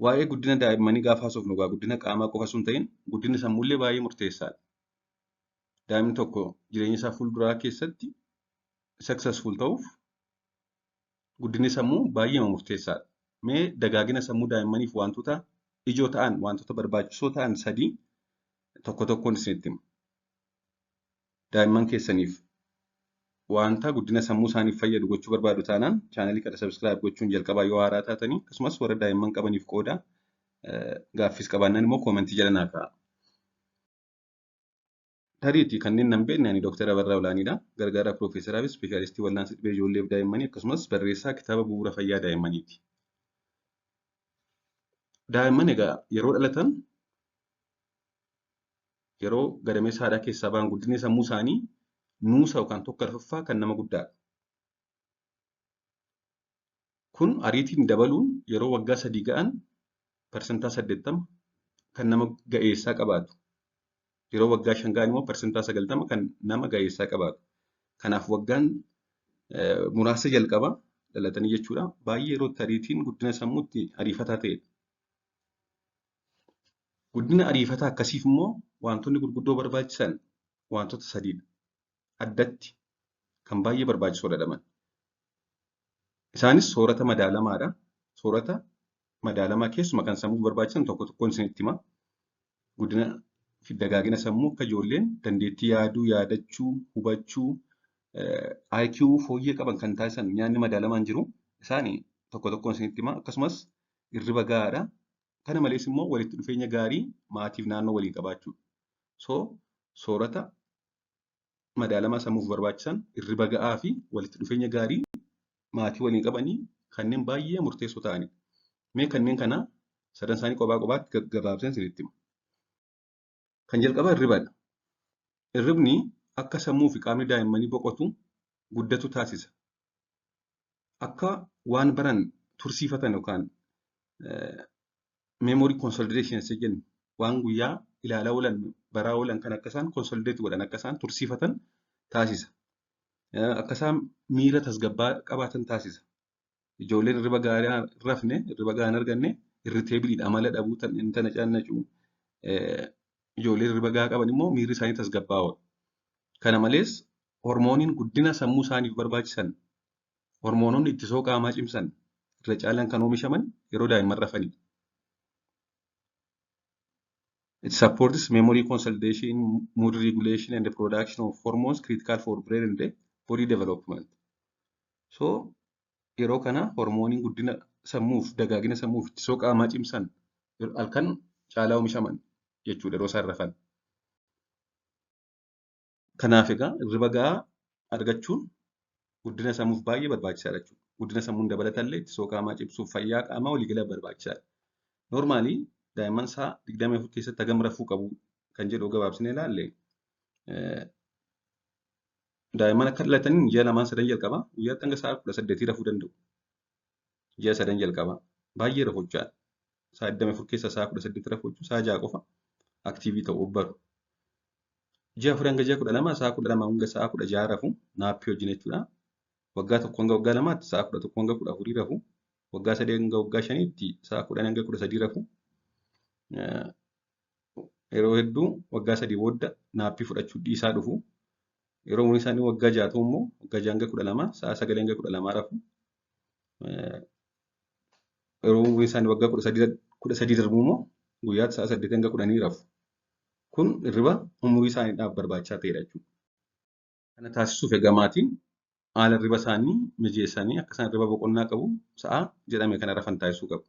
Waa'ee guddina daa'immanii gaafa haasofnu egaa guddina qaamaa qofa osoo hin ta'in guddinni sammuullee baay'ee murteessaadha. Daa'imni tokko jireenya isaa fuulduraa keessatti successful ta'uuf guddinni sammuu baay'ee murteessaadha. Mee dagaagina sammuu daa'immaniif wantoota ijoo ta'an, wantoota barbaachisoo ta'an sadii tokko tokkoon isinitti hima. Daa'imman keessaniif wanta guddina sammuu isaaniif fayyadu gochuu barbaadu taanaan chaanalii kana subscribe gochuun jalqabaa yoo haaraa taatanii akkasumas warra daa'imman qabaniif qooda gaaffiis qabaannan immoo koomentii jala naa kaa'aa. Tariitii kanneen nan beekne ani Dr. Abarraa Olaaniidha. Gargaaraa Piroofeesaraa fi Ispeeshaalistii Wal'aansa Dhibee Ijoollee fi Daa'immanii akkasumas barreessaa kitaaba bu'uura fayyaa daa'immaniiti. Daa'imman egaa yeroo dhalatan yeroo gadameessa haadhaa keessaa ba'an guddinni sammuu isaanii nuusa yookaan tokko arfaffaa kan nama guddaadha. Kun ariitiin dabaluun yeroo waggaa 3 ga'an parsantaa 80 kan nama ga'eessaa qabaatu. Yeroo waggaa 5 ga'an immoo parsantaa 90 kan nama ga'eessaa qabaatu. Kanaaf waggaan muraasa jalqaba dhalatanii jechuudha. Baay'ee yeroo ariitiin guddina sammuutti ariifataa ta'edha. Guddina ariifataa akkasiif immoo wantoonni gurguddoo barbaachisan wantoota sadiidha. Addatti kan baay'ee barbaachisoo jedhaman. Isaanis soorata madaalamaadha. Soorata madaalamaa keessuma kan sammuuf barbaachisan tokko tokkoon isinitti hima. Guddina fi dagaagina sammuu akka ijoolleen dandeettii yaaduu, yaadachuu, hubachuu, IQ fooyyee qaban kan taasisan nyaanni madaalamaan jiru isaanii tokko tokkoon isinitti hima. Akkasumas hirriba gahaadha. Kana malees immoo walitti dhufeenya gaarii maatiif naannoo waliin qabaachuudha. Soorata madaalamaa sammuuf barbaachisan hirriba ga'aa fi walitti dhufeenya gaarii maatii waliin qabanii kanneen baay'ee murteessoo ta'anidha. Mee kanneen kana sadan isaanii kophaa kophaatti gabaabseen isinitti hima. Kan jalqabaa hirribadha. Hirribni akka sammuu fi qaamni daa'immanii boqotu guddatu taasisa. Akka waan baran tursiifatan yookaan memory consolidation jennu waan guyyaa ilaalaa oolan baraa oolan kan akka isaan consolidate godhan akka isaan tursiifatan taasisa. Akka isaan miira tasgabbaa qabaatan taasisa. Ijoolleen hirriba gaarii hin rafne, hirriba gaarii hin arganne, irriteebiliidha amala dhabuu tana caannacuu. Ijoolleen hirriba gahaa qaban immoo miirri isaanii tasgabbaa'oodha. Kana malees hormooniin guddina sammuu isaaniif barbaachisan, hormoononni ittisoo qaamaa cimsan irra caalaan kan oomishaman yeroo daa'imman rafanidha. It supports memory consolidation, mood regulation, and the production of hormones critical for brain and body development. So, yeroo kana hormooniin guddina sammuuf, dagaagina sammuuf ittisoo qaamaa cimsan halkan caalaa oomishaman jechuudha yeroo isaan rafan. Kanaaf egaa hirriba gahaa argachuun guddina sammuuf baay'ee barbaachisaadha jechuudha. Guddina sammuun dabalatallee ittisoo qaamaa cimsuuf fayyaa qaamaa waliigala barbaachisaadha. Normaalii daa'imman sa'a 24 keessatti hagam rafuu qabu kan jedhu gabaabsinee ilaalle daa'imman akka dhalataniin ji'a 2-3 jalqaba guyyaatti hanga sa'a 18 rafuu danda'u. Ji'a 3 jalqaba baay'ee rafuudhaan sa'a 24 keessa sa'a 18 rafuu jechuun sa'a 6 qofa aktiivii ta'uu baru. Ji'a 4 hanga ji'a 12 sa'a 12 hanga sa'a 16 rafu naappii wajjin jechuudha. Waggaa 1 hanga waggaa 2tti sa'a 11 hanga 14 rafu. Waggaa 3 hanga waggaa 5tti sa'a 10 hanga 13 rafu. Yeroo hedduu waggaa 3 booda naappii fudhachuu dhiisaa dhufu. Yeroo umriin isaanii waggaa 6 ta'u immoo waggaa 6 hanga 12 sa'a 9 hanga 12 rafu. Yeroo umriin isaanii waggaa 13 darbu immoo guyyaatti sa'a 8 hanga 10 rafu. Kun hirriba umurii isaaniidhaaf barbaachisaa ta'edha jechuudha. Kana taasisuuf egaa maatiin haala hirriba isaanii mijeessanii akka isaan hirriba boqonnaa qabu sa'a jedhame kana rafan taasisuu qabu.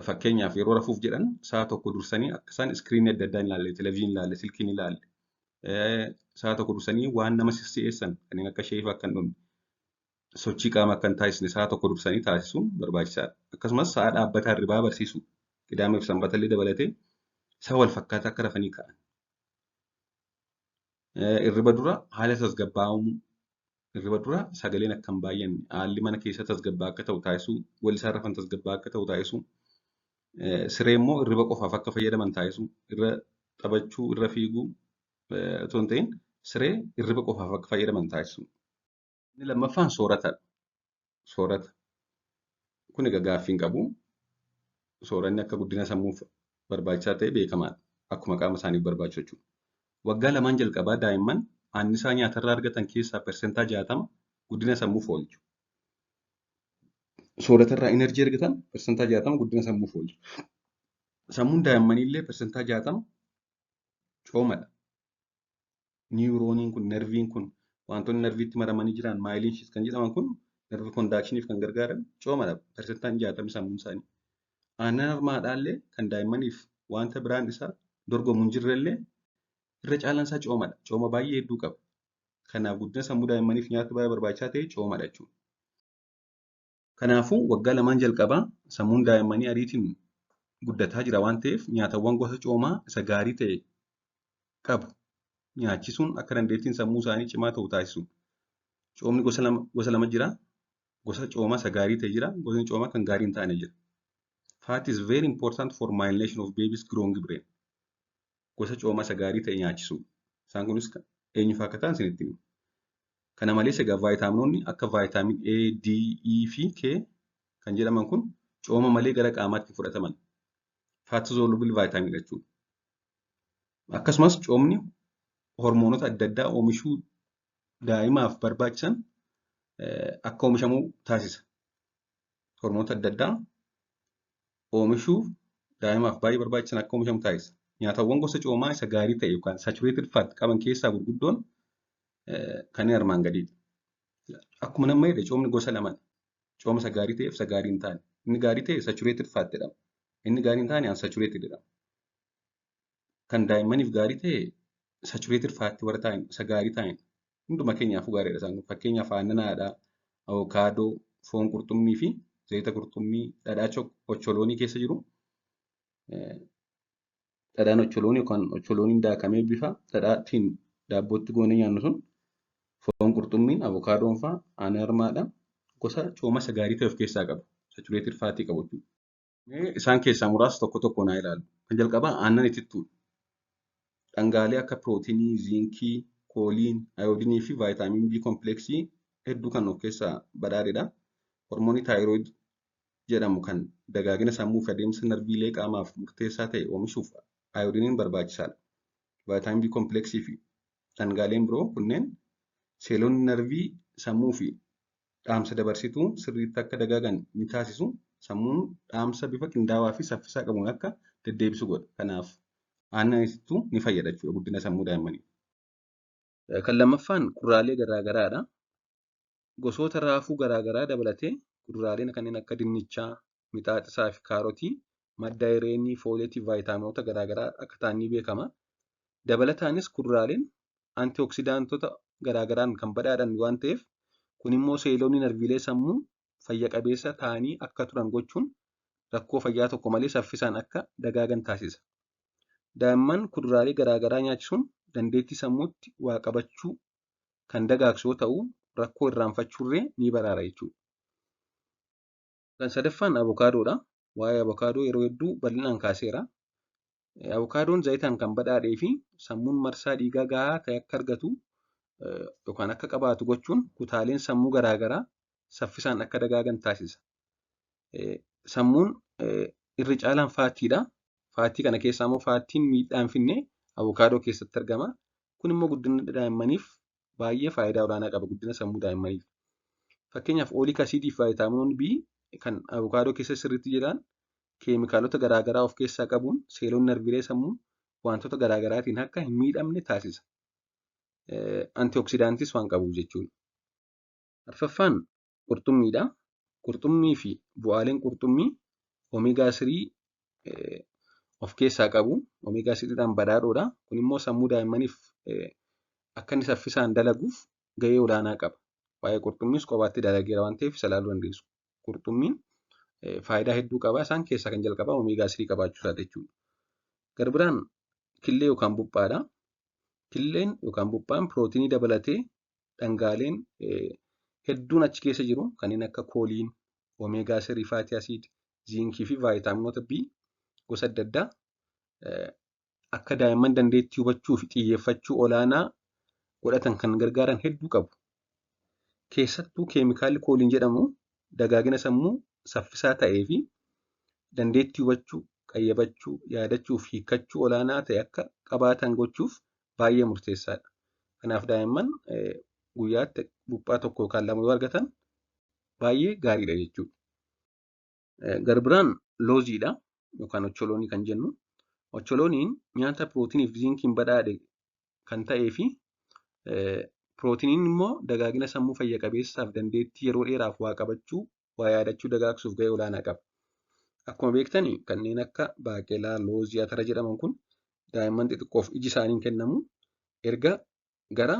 Fakkeenyaaf yeroo rafuuf jedhan sa'a tokko dursanii akka isaan iskiriinii adda addaa hin ilaalle, televezyiinii hin ilaalle, silkii hin ilaalle, sa'a tokko dursanii waan nama si'eessan kanneen akka sheefaa akka hin dhumne, sochii qaamaa akka hin taasisne sa'a tokko dursanii taasisuun barbaachisaadha. Akkasumas sa'a dhaabbataa hirribaa barsiisu qidaamee fi sanbata illee dabalatee sa'a wal fakkaataa akka rafanii ka'an. Hirriba dura haala tasgabbaa'uu, hirriba dura sagaleen akka hin baay'anne, haalli mana keessa tasgabbaa akka ta'u taasisuu, wal isaan rafan tasgabbaa akka ta'u taasisuu. Siree immoo hirriba qofaaf akka fayyadaman taasisuu, irra taphachuu, irra fiiguu otoo hin ta'in siree hirriba qofaaf akka fayyadaman taasisuu. Inni lammaffaan sooratadha. Soorata. Kun egaa gaaffii hin qabu. sooranni akka guddina sammuuf barbaachisaa ta'e beekamaadha. Akkuma qaama isaaniif barbaachisu jechuudha. Waggaa lamaan jalqabaa daa'imman annisaa nyaatarraa argatan keessaa persentaa 60 guddina sammuuf oolchu. Sooratarraa enerjii argatan persentaa 60 guddina sammuuf oolchu. Sammuun daa'immanii illee persentaa 60 coomadha. Niwurooniin kun, nerviin kun, wantoonni nerviitti maramanii jiran maayiliin shiit kan jedhaman kun nervi kondaakshiniif kan gargaaran coomadha. Persentaan 60 sammuun isaanii. Aannan harmaadhaallee kan daa'immaniif wanta biraan isaa dorgomu hin jirrellee irra caalaan isaa coomadha. Cooma baay'ee hedduu qaba. Kanaaf guddina sammuu daa'immaniif nyaata baay'ee barbaachisaa ta'e coomadha jechuudha. Kanaafuu waggaa lamaan jalqabaa sammuun daa'immanii ariitiin guddataa jira waan ta'eef nyaatawwan gosa coomaa isa gaarii ta'e qabu nyaachisuun akka dandeettiin sammuu isaanii cimaa ta'u taasisu. Coomni gosa lama jira. Gosa coomaa isa gaarii ta'e jira. Gosni coomaa kan gaarii hin taane jira. Fat is very important for myelation of babies growing brain. Gosa coomaa isa gaarii ta'e nyaachisuu. Isaan kunis eenyufaa akka ta'an isinitti himu. Kana malees egaa vaayitaaminoonni akka vaayitaamin A, D, E fi K kan jedhaman kun cooma malee gara qaamaatti fudhataman. Fat soluble vaayitaamin jechuudha. Akkasumas coomni hormoonota adda addaa oomishuu daa'imaaf barbaachisan akka oomishamuu taasisa. Hormoonota adda addaa oomishuuf daa'imaaf baay'ee barbaachisan akka oomishamu taasisa. Nyaatawwan gosa coomaa isa gaarii ta'e yookaan saturated fat qaban keessaa gurguddoon kanneen armaan gadiidha. Akkuma nama jedhe coomni gosa lamadha. Cooma isa gaarii ta'eef isa gaarii hin taane. Inni gaarii ta'e saturated fat jedhama. Inni gaarii hin taane unsaturated jedhama. Kan daa'immaniif gaarii ta'e saturated fat warra ta'an isa gaarii ta'an hunduma keenyaafuu gaariidha isaan. Fakkeenyaaf aannan haadhaa, avokaadoo, foon qurxummii fi zayita qurxummii, dhadhaa ocholoonii keessa jiru. Dhadhaan ocholoonii yookaan ocholooniin daakamee bifa dhadhaatiin daabbootti goonee nyaannu sun foon qurxummiin, avokaadoon fa'aa aannan harmaadha. Gosa cooma isa gaarii ta'e of keessaa qabu. Saturated faatii qabu jechuudha. Isaan keessaa muraasa tokko tokko naa ilaalu. Kan jalqabaa aannan itittuudha. Dhangaalee akka pirootinii, ziinkii, kooliin, ayoodinii fi vaayitaamin B kompleksii hedduu kan of keessaa badhaadheedha. Hormoonii taayiroid jedhamu kan dagaagina sammuu fi adeemsa narviilee qaamaaf murteessaa ta'e oomishuuf ayoodiniin barbaachisaadha. Vaayitaamin B kompleksii fi dhangaaleen biroo kunneen seelonni narvii sammuu fi dhaamsa dabarsituu sirriitti akka dagaagan ni taasisu. Sammuun dhaamsa bifa qindaawaa fi saffisaa qabuun akka deddeebisu godha. Kanaaf aannan itittuu ni fayyada jechuudha guddina sammuu daa'immanii. Kan lammaffaan kuduraalee garaagaraadha. Gosoota raafuu garaagaraa dabalatee kuduraaleen kanneen akka dinnichaa, mixaaxisaa fi kaarotii madda ayireenii, fooleetii fi vaayitaaminoota garaagaraa akka ta'an ni beekama. Dabalataanis kuduraaleen antioksidaantota garaagaraan kan badhaadhan waan ta'eef kun immoo seelonni narviilee sammuu fayya qabeessa ta'anii akka turan gochuun rakkoo fayyaa tokko malee saffisaan akka dagaagan taasisa. Daa'imman kuduraalee garaagaraa nyaachisuun dandeettii sammuutti waa qabachuu kan dagaagsu yoo ta'u rakkoo irraanfachuurree ni baraara jechuudha. Kan sadaffaan avokaadoodha. Waa'ee avokaadoo yeroo hedduu bal'inaan kaaseera. Avokaadoon zayitaan kan badhaadhee fi sammuun marsaa dhiigaa gahaa ta'e akka argatu yookaan akka qabaatu gochuun kutaaleen sammuu garaagaraa saffisaan akka dagaagan taasisa. Sammuun irri caalaan faatiidha. Faatii kana keessaa immoo faatiin miidhaan finne avokaadoo keessatti argama. Kun immoo guddina daa'immaniif baay'ee faayidaa olaanaa qaba guddina sammuu daa'immaniif. Fakkeenyaaf ooliik asiidii fi vaayitaaminoonni B kan avokaadoo keessa sirriitti jiran keemikaalota garaagaraa of keessaa qabuun seelonni narviilee sammuu wantoota garaagaraatiin akka hin miidhamne taasisa. Antioksidaantis waan qabuuf jechuudha. Arfaffaan qurxummiidha. Qurxummii fi bu'aaleen qurxummii omeegaa 3 of keessaa qabu. Omeegaa 3dhaan badhaadhoodha. Kun immoo sammuu daa'immaniif akka inni saffisaan dalaguuf gahee olaanaa qaba. Waa'ee qurxummiis kophaatti dalageera waan ta'eef isa ilaaluu dandeessu. Qurxummiin faayidaa hedduu qaba. Isaan keessaa kan jalqabaa omeegaa 3 qabaachuu isaati jechuudha. Garbiraan killee yookaan buphaadha. Killeen yookaan buphaan pirootinii dabalatee dhangaaleen hedduun achi keessa jiru kanneen akka kooliin, omeegaa 3 faatii asiid, ziinkii fi vaayitaaminoota B gosa adda addaa akka daa'imman dandeettii hubachuu fi xiyyeeffachuu olaanaa godhatan kan gargaaran hedduu qabu. Keessattuu keemikaalli kooliin jedhamu dagaagina sammuu saffisaa ta'ee fi dandeettii hubachuu, qayyabachuu, yaadachuu fi hiikkachuu olaanaa ta'e akka qabaatan gochuuf baay'ee murteessaadha. Kanaaf daa'imman guyyaatti buuphaa tokko yookaan lama yoo argatan baay'ee gaariidha jechuudha. Garbiraan looziidha yookaan ocholoonii kan jennu. Ocholooniin nyaata pirootinii fi ziinkiin badhaadhe kan ta'ee fi pirootiniin immoo dagaagina sammuu fayya qabeessaaf dandeettii yeroo dheeraaf waa qabachuu, waa yaadachuu dagaagsuuf gahee olaanaa qaba. Akkuma beektan kanneen akka baaqelaa, loozii, atara jedhaman kun daa'imman xixiqqoof iji isaaniin kennamu. Erga gara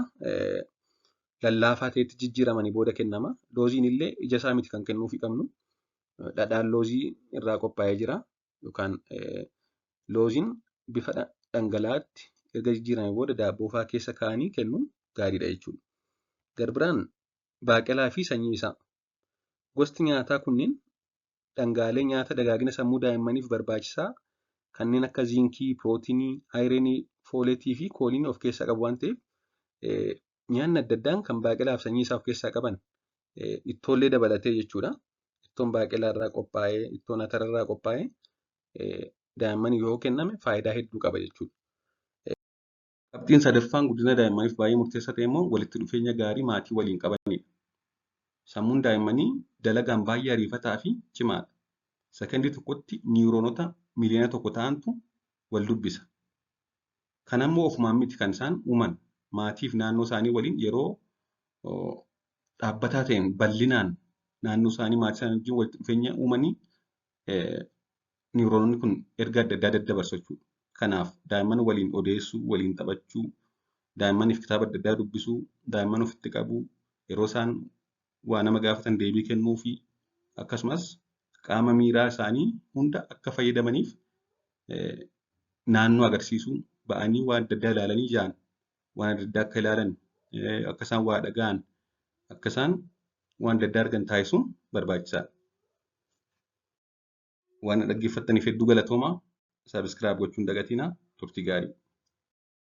lallaafaa ta'etti jijjiiramanii booda kennama. Looziin illee ija isaa miti kan kennuufii qabnu. Dhadhaan loozii irraa qophaa'ee jira yookaan looziin bifa dhangala'aatti erga jijjiiramee booda daabboo fa'aa keessa kaa'anii kennuun gaariidha jechuudha. Garbiraan baaqelaa fi sanyii isaa. Gosti nyaataa kunneen dhangaalee nyaata dagaagina sammuu daa'immaniif barbaachisaa kanneen akka ziinkii, pirootinii, ayireenii, fooletii fi kooliinii of keessaa qabu waan ta'eef nyaanni adda addaan kan baaqelaa fi sanyii isaa of keessaa qaban ittoolee dabalatee jechuudha. Ittoon baaqelaa irraa qophaa'ee, ittoon atara irraa qophaa'ee daa'imman yoo kenname faayidaa hedduu qaba jechuudha. Qabxiin sadaffaan guddina daa'immaniif baay'ee murteessaa ta'e immoo walitti dhufeenya gaarii maatii waliin qabanidha. Sammuun daa'immanii dalagaan baay'ee ariifataa fi cimaadha. Sekondii tokkotti niiroonota miliyoona tokko ta'antu wal dubbisa. Kana immoo ofumaan miti kan isaan uuman maatii fi naannoo isaanii waliin yeroo dhaabbataa ta'een bal'inaan naannoo isaanii maatii isaanii wajjin walitti dhufeenya uumanii niiroononni kun erga adda addaa daddabarsu jechuudha. Kanaaf daa'imman waliin odeessuu, waliin taphachuu, daa'immaniif kitaaba adda addaa dubbisuu, daa'imman ofitti qabuu, yeroo isaan waa nama gaafatan deebii kennuu fi akkasumas qaama miiraa isaanii hunda akka fayyadamaniif naannoo agarsiisuu, ba'anii waan adda addaa ilaalanii jiran, waan adda addaa akka ilaalan, akka isaan waa dhaga'an, akka isaan waan adda addaa argan taasisuun barbaachisaadha. Waan dhaggeeffattaniif hedduu galatoomaa. Sabiskiraayib gochuun dagatinaa. Turtii gaarii.